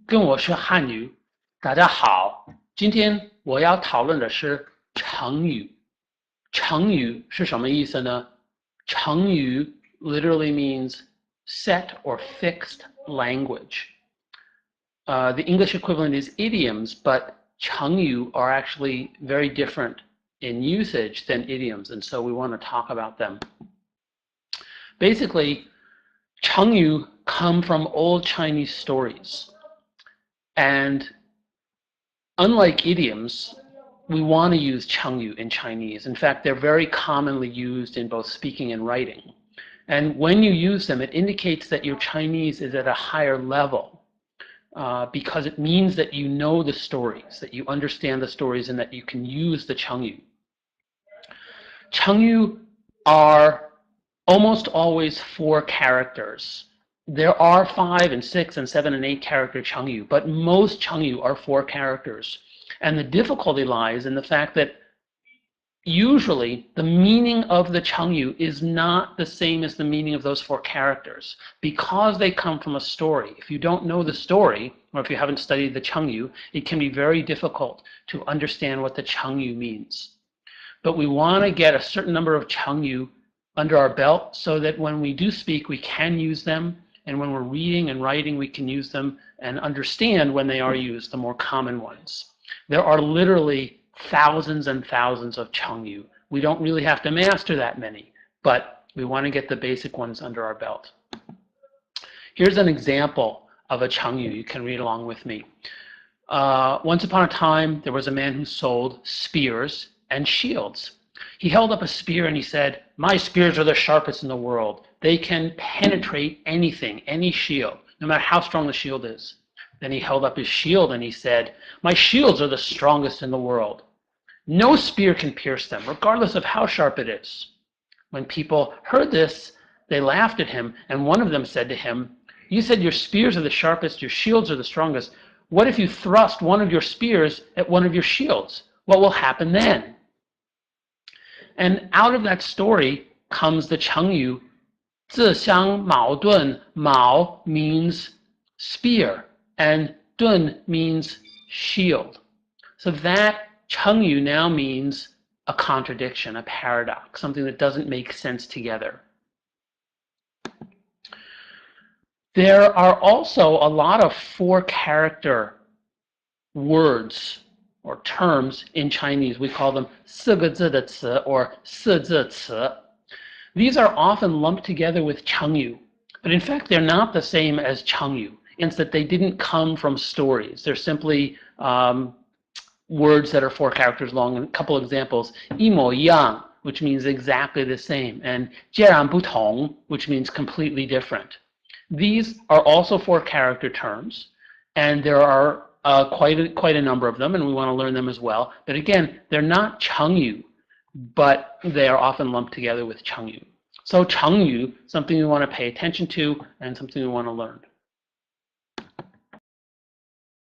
跟我学汉语。大家好，今天我要讨论的是成语。成语是什么意思呢？成语 literally means set or fixed language. The English equivalent is idioms, but 成语 are actually very different in usage than idioms, and so we want to talk about them. Basically, 成语 come from old Chinese stories. And unlike idioms, we want to use Chengyu in Chinese. In fact, they're very commonly used in both speaking and writing. And when you use them, it indicates that your Chinese is at a higher level because it means that you know the stories, that you understand the stories, and that you can use the Chengyu. Chengyu are almost always 4 characters. There are 5 and 6 and 7 and 8 character Chengyu, but most Chengyu are 4 characters. And the difficulty lies in the fact that usually the meaning of the Chengyu is not the same as the meaning of those 4 characters because they come from a story. If you don't know the story, or if you haven't studied the Chengyu, it can be very difficult to understand what the Chengyu means. But we want to get a certain number of Chengyu under our belt so that when we do speak, we can use them. And when we're reading and writing, we can use them and understand when they are used, the more common ones. There are literally thousands and thousands of Chengyu. We don't really have to master that many, but we want to get the basic ones under our belt. Here's an example of a Chengyu. You can read along with me. Once upon a time, there was a man who sold spears and shields. He held up a spear and he said, "My spears are the sharpest in the world. They can penetrate anything, any shield, no matter how strong the shield is." Then he held up his shield and he said, "My shields are the strongest in the world. No spear can pierce them, regardless of how sharp it is." When people heard this, they laughed at him, and one of them said to him, "You said your spears are the sharpest, your shields are the strongest. What if you thrust one of your spears at one of your shields? What will happen then?" And out of that story comes the Chengyu, 自相矛盾. Mao means spear, and dun means shield. So that Chengyu now means a contradiction, a paradox, something that doesn't make sense together. There are also a lot of 4-character words or terms in Chinese. We call them 四个字的词 or 四字词. These are often lumped together with Chengyu, but in fact they're not the same as Chengyu, in that they didn't come from stories. They're simply words that are 4 characters long. And a couple examples, 一模一样, which means exactly the same, and 截然不同, which means completely different. These are also 4-character terms, and there are quite a number of them, and we want to learn them as well. But again, they're not Chengyu, but they are often lumped together with Chengyu. So Chengyu, something we want to pay attention to and something we want to learn.